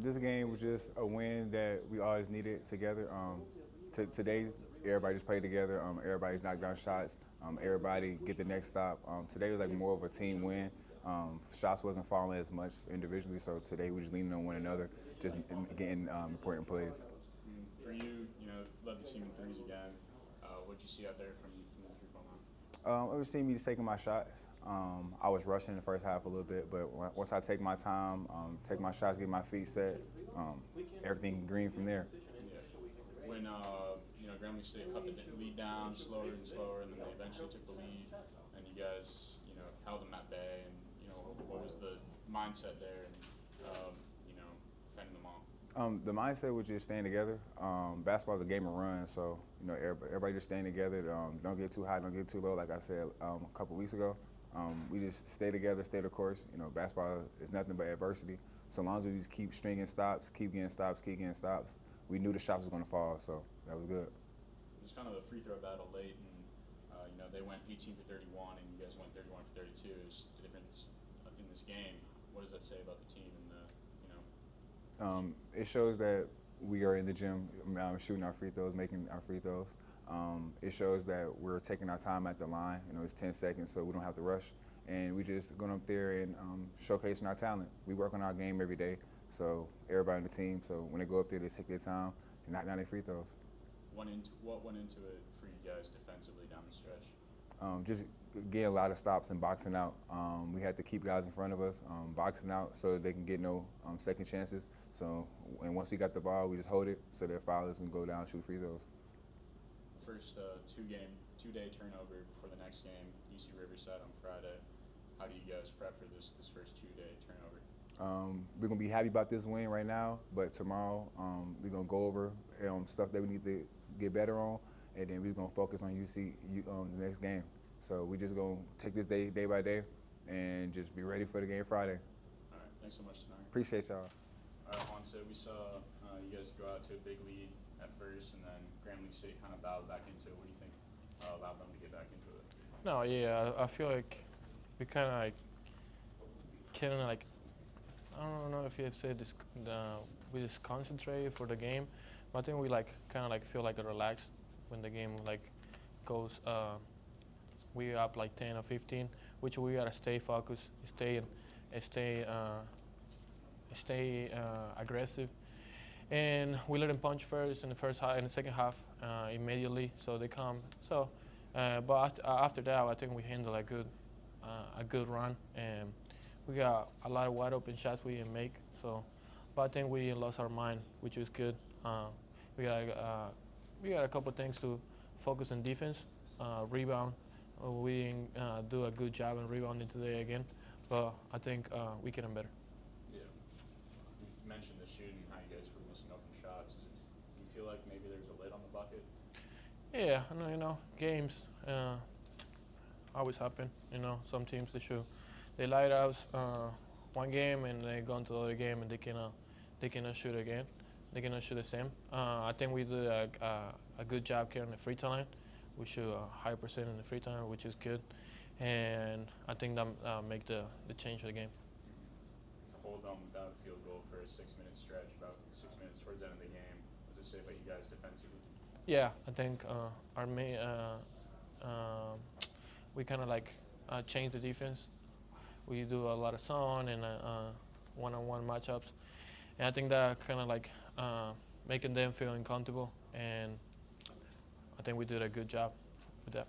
This game was just a win that we always needed together. Today, everybody just played together. Everybody's knocked down shots. Everybody get the next stop. Today was like more of a team win. Shots wasn't falling as much individually, so today we just leaning on one another, just getting important plays. For you, led the team in threes again. What did you see out there from the three-point line? It was seeing me just taking my shots. I was rushing in the first half a little bit, but once I take my time, take my shots, get my feet set, everything green from there. Yeah. When Grambling State cut the lead down slower and slower, and then they eventually took the lead, and you guys held them at bay, and what was the mindset there, and fending them off? The mindset was just staying together. Basketball is a game of runs, so everybody just staying together. Don't get too high, don't get too low. Like I said a couple weeks ago, we just stay together, stay the course. Basketball is nothing but adversity. So long as we just keep stringing stops, keep getting stops, we knew the shots was going to fall. So that was good. It was kind of a free throw battle late, and they went 18 for 31, and you guys went 31 for 32. There's the difference in this game. What does that say about the team and It shows that we are in the gym, shooting our free throws, making our free throws. It shows that we're taking our time at the line. It's 10 seconds, so we don't have to rush. And we just going up there and showcasing our talent. We work on our game every day, so everybody on the team. So when they go up there, they take their time and knock down their free throws. What went into it for you guys defensively down the stretch? Just getting a lot of stops and boxing out. We had to keep guys in front of us, boxing out so they can get no second chances. So, and once we got the ball, we just hold it so their foulers can go down and shoot free throws. First two-day turnover before the next game, UC Riverside on Friday. How do you guys prep for this first two-day turnover? We're going to be happy about this win right now, but tomorrow we're going to go over stuff that we need to get better on, and then we're going to focus on UC the next game. So we just going to take this day by day and just be ready for the game Friday. All right, thanks so much, Toneari. Appreciate y'all. All right, Juanse, we saw you guys go out to a big lead at first, and then Grambling State kind of bowed back into it. What do you think allowed them to get back into it? No, yeah, I feel like we kind of I don't know if you said this, we just concentrate for the game, but I think we kind of feel relaxed when the game goes. We up 10 or 15, which we gotta stay focused, stay aggressive, and we let them punch first in the second half immediately, so they come. So, but after that, I think we handled a good run, and we got a lot of wide open shots we didn't make. So, but I think we lost our mind, which was good. We got a couple of things to focus on defense, rebound. We didn't do a good job in rebounding today again, but I think we can do better. Yeah. You mentioned the shooting, how you guys were missing open shots. Do you feel like maybe there's a lid on the bucket? Yeah, games always happen. Some teams they light us one game and they go into the other game and they cannot shoot again. They cannot shoot the same. I think we do a good job carrying the free throw line. We shoot a high percent in the free throw, which is good, and I think that make the change of the game. To hold them without a field goal for a 6-minute stretch, about 6 minutes towards the end of the game, what does it say about you guys defensively? Yeah, I think our main we kind of change the defense. We do a lot of zone and one-on-one matchups, and I think that kind of making them feel uncomfortable, and I think we did a good job with that.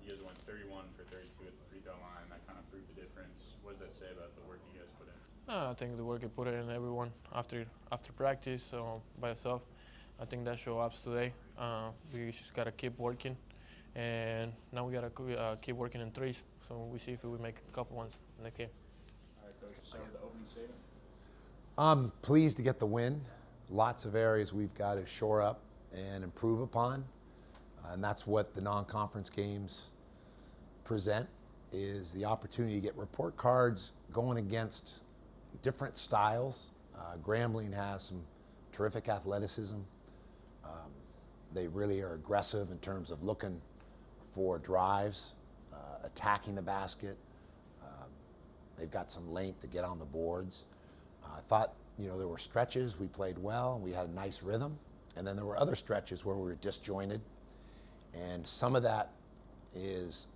You guys went 31 for 32 at the free throw line. That kind of proved the difference. What does that say about the work you guys put in? I think the work I put in everyone after practice by yourself. I think that show up today. We just gotta keep working, and now we gotta keep working in threes. So we see if we make a couple ones in the game. All right, Coach. So the opening statement. I'm pleased to get the win. Lots of areas we've got to shore up and improve upon, and that's what the non-conference games present, is the opportunity to get report cards going against different styles. Grambling has some terrific athleticism. They really are aggressive in terms of looking for drives, attacking the basket. They've got some length to get on the boards. I thought, there were stretches we played well and we had a nice rhythm, and then there were other stretches where we were disjointed, and some of that is,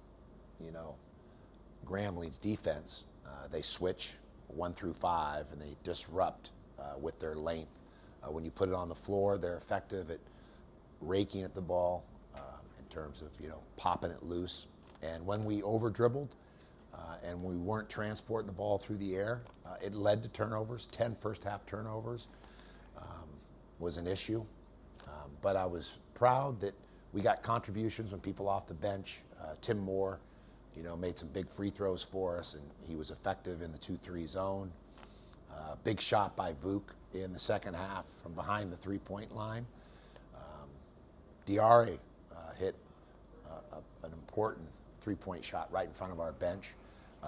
Grambling's defense. They switch 1 through 5 and they disrupt with their length. When you put it on the floor, they're effective at raking at the ball in terms of popping it loose. And when we over dribbled and we weren't transporting the ball through the air, it led to turnovers. 10 first half turnovers was an issue. But I was proud that we got contributions from people off the bench. Tim Moore, made some big free throws for us, and he was effective in the 2-3 zone. Big shot by Vuk in the second half from behind the three-point line. Diarra hit an important three-point shot right in front of our bench.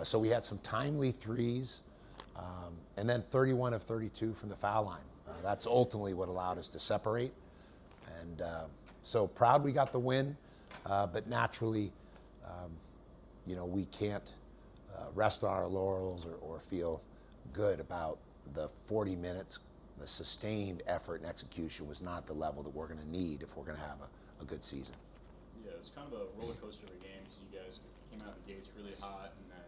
So we had some timely threes, and then 31 of 32 from the foul line. That's ultimately what allowed us to separate. And so proud we got the win, but naturally, we can't rest on our laurels or feel good about the 40 minutes. The sustained effort and execution was not the level that we're going to need if we're going to have a good season. Yeah, it was kind of a roller coaster of a game because you guys came out of the gates really hot, and then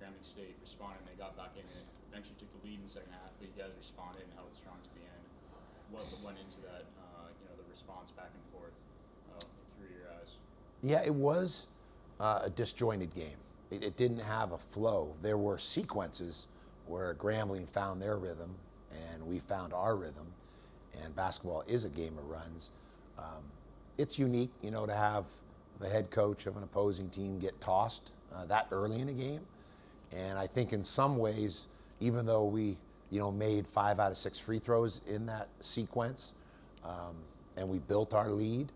Grambling State responded and they got back in it. Eventually took the lead in the second half, but you guys responded and held strong to the end. What went into that, the response back and forth through your eyes? Yeah, it was a disjointed game. It didn't have a flow. There were sequences where Grambling found their rhythm and we found our rhythm, and basketball is a game of runs. It's unique, to have the head coach of an opposing team get tossed that early in a game. And I think in some ways, even though we, made 5 out of 6 free throws in that sequence, and we built our lead,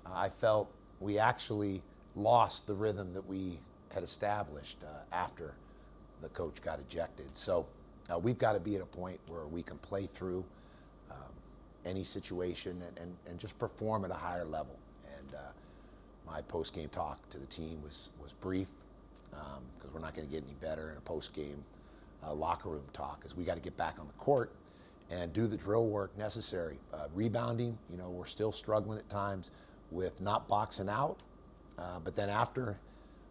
I felt we actually lost the rhythm that we had established after the coach got ejected. So we've got to be at a point where we can play through any situation and just perform at a higher level. And my post-game talk to the team was brief, because we're not going to get any better in a post-game locker room talk, as we got to get back on the court and do the drill work necessary. Rebounding, we're still struggling at times with not boxing out, but then after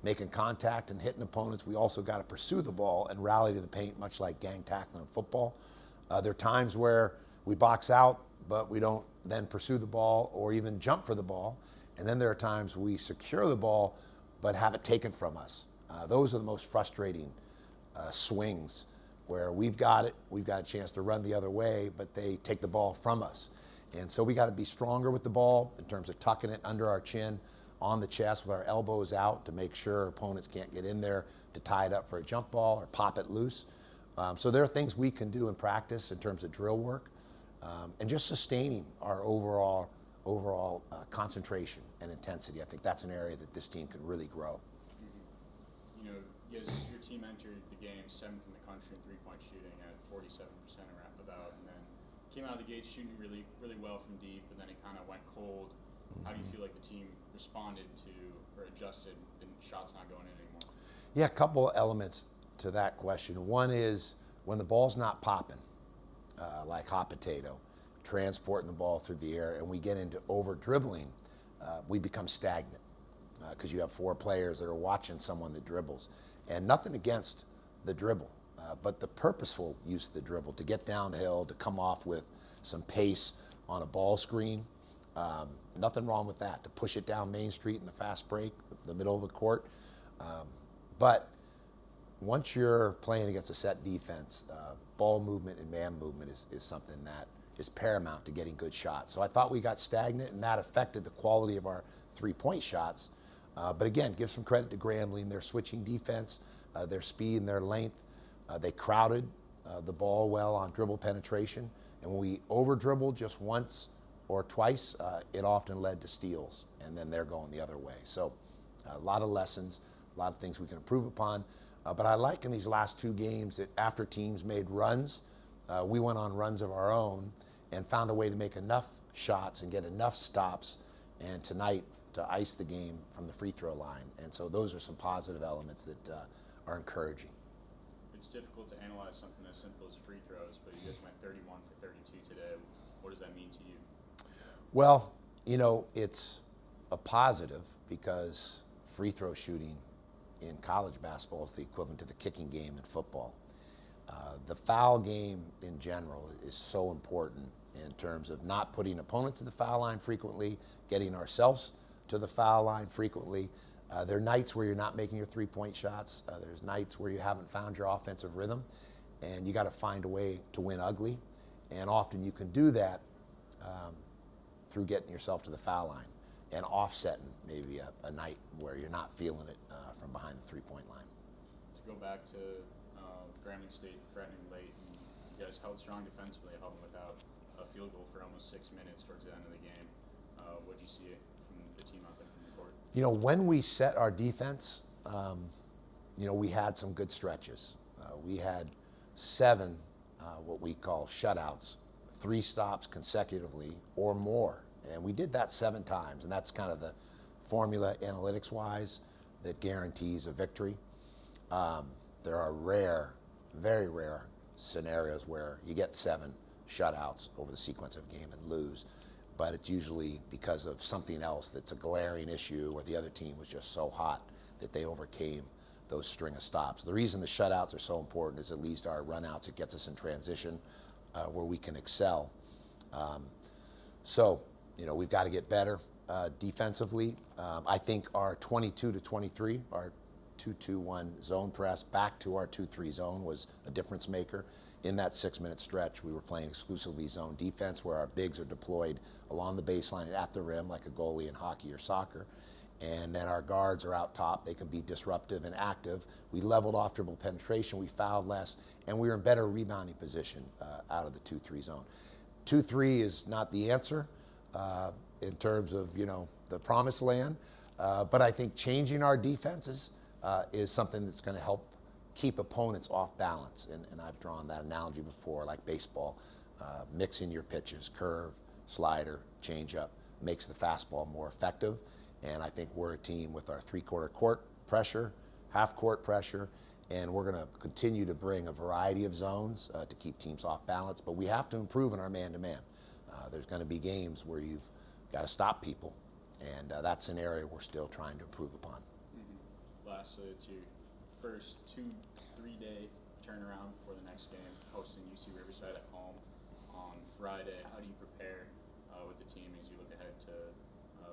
making contact and hitting opponents, we also got to pursue the ball and rally to the paint, much like gang tackling in football. There are times where we box out, but we don't then pursue the ball or even jump for the ball. And then there are times we secure the ball, but have it taken from us. Those are the most frustrating swings, where we've got a chance to run the other way, but they take the ball from us. And so we got to be stronger with the ball in terms of tucking it under our chin, on the chest with our elbows out, to make sure opponents can't get in there to tie it up for a jump ball or pop it loose. So there are things we can do in practice in terms of drill work, and just sustaining our overall concentration and intensity. I think that's an area that this team can really grow. Your team entered the game 7th in the country in three-point shooting at 47% about, and then came out of the gate shooting really, really well from deep, but then it kind of went cold. How do you feel like the team responded to or adjusted and shots not going in anymore? Yeah, a couple elements to that question. One is when the ball's not popping, like hot potato, transporting the ball through the air, and we get into over dribbling, we become stagnant because you have 4 players that are watching someone that dribbles. And nothing against the dribble, but the purposeful use of the dribble to get downhill, to come off with some pace on a ball screen. Nothing wrong with that, to push it down Main Street in the fast break, the middle of the court. But once you're playing against a set defense, ball movement and man movement is something that is paramount to getting good shots. So I thought we got stagnant, and that affected the quality of our three-point shots. But again, give some credit to Grambling, their switching defense, their speed and their length. They crowded the ball well on dribble penetration. And when we over-dribbled just once or twice, it often led to steals, and then they're going the other way. So a lot of lessons, a lot of things we can improve upon. But I like in these last 2 games that after teams made runs, we went on runs of our own and found a way to make enough shots and get enough stops, and tonight to ice the game from the free throw line. And so those are some positive elements that are encouraging. it's difficult to analyze something as simple as free throws, but you guys went 31 for 32 today. What does that mean to you? Well, you know, it's a positive because free throw shooting in college basketball is the equivalent to the kicking game in football. The foul game in general is so important in terms of not putting opponents to the foul line frequently, getting ourselves to the foul line frequently. There are nights where you're not making your three-point shots. There's nights where you haven't found your offensive rhythm, and you got to find a way to win ugly. And often you can do that through getting yourself to the foul line and offsetting maybe a night where you're not feeling it from behind the three-point line. To go back to Grambling State threatening late, and you guys held strong defensively, held them without a field goal for almost 6 minutes towards the end of the game. What did you see from the team out there from the court? You know, when we set our defense, you know, we had some good stretches. We had 7 what we call shutouts, 3 stops consecutively or more. And we did that 7 times, and that's kind of the formula analytics-wise that guarantees a victory. There are rare, very rare scenarios where you get 7 shutouts over the sequence of a game and lose, but it's usually because of something else that's a glaring issue or the other team was just so hot that they overcame those string of stops. The reason the shutouts are so important is at least our runouts, it gets us in transition where we can excel. So, you know, we've got to get better defensively. I think our 22-23, our 2-2-1 zone press back to our 2-3 zone was a difference maker. In that 6-minute stretch, we were playing exclusively zone defense where our bigs are deployed along the baseline and at the rim like a goalie in hockey or soccer. And then our guards are out top. They can be disruptive and active. We leveled off dribble penetration. We fouled less. And we were in better rebounding position out of the 2-3 zone. 2-3 is not the answer in terms of, you know, the promised land. But I think changing our defenses is something that's going to help keep opponents off balance. And I've drawn that analogy before, like baseball. Mixing your pitches, curve, slider, changeup, makes the fastball more effective. And I think we're a team with our 3/4 court pressure, half court pressure, and we're going to continue to bring a variety of zones to keep teams off balance. But we have to improve in our man-to-man. There's going to be games where you've got to stop people, and that's an area we're still trying to improve upon. Mm-hmm. Lastly, it's your first 2-3-day turnaround before the next game, hosting UC Riverside at home on Friday. How do you prepare with the team as you look ahead to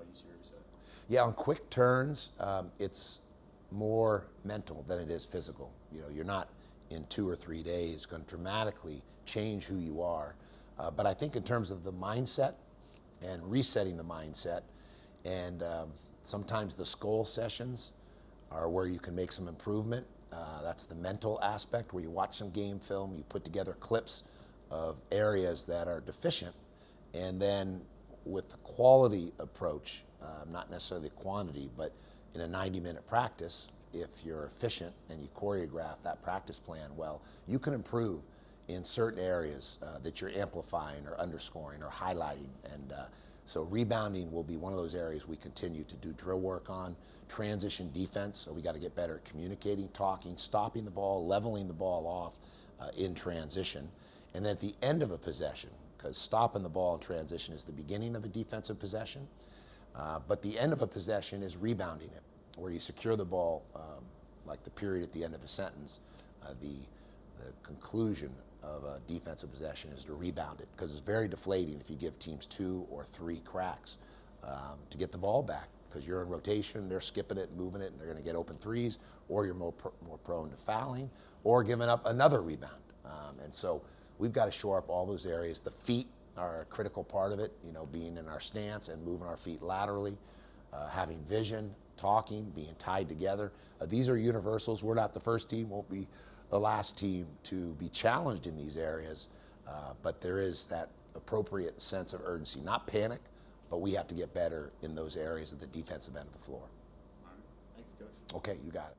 UC Riverside? Yeah, on quick turns, it's more mental than it is physical. You know, you're not in 2 or 3 days going to dramatically change who you are. But I think in terms of the mindset and resetting the mindset, and sometimes the skull sessions are where you can make some improvement. That's the mental aspect where you watch some game film, you put together clips of areas that are deficient, and then with the quality approach, not necessarily the quantity, but in a 90-minute practice, if you're efficient and you choreograph that practice plan well, you can improve in certain areas that you're amplifying or underscoring or highlighting. And so rebounding will be one of those areas we continue to do drill work on. Transition defense, so we got to get better at communicating, talking, stopping the ball, leveling the ball off in transition. And then at the end of a possession, because stopping the ball in transition is the beginning of a defensive possession, but the end of a possession is rebounding it, where you secure the ball like the period at the end of a sentence. The conclusion of a defensive possession is to rebound it, because it's very deflating if you give teams 2 or 3 cracks to get the ball back, because you're in rotation, they're skipping it, moving it, and they're going to get open threes, or you're more prone to fouling, or giving up another rebound. And so we've got to shore up all those areas. The feet are a critical part of it, you know, being in our stance and moving our feet laterally, having vision, talking, being tied together. These are universals. We're not the first team, won't be the last team to be challenged in these areas, but there is that appropriate sense of urgency, not panic, but we have to get better in those areas at the defensive end of the floor. All right. Thank you, Coach. Okay, you got it.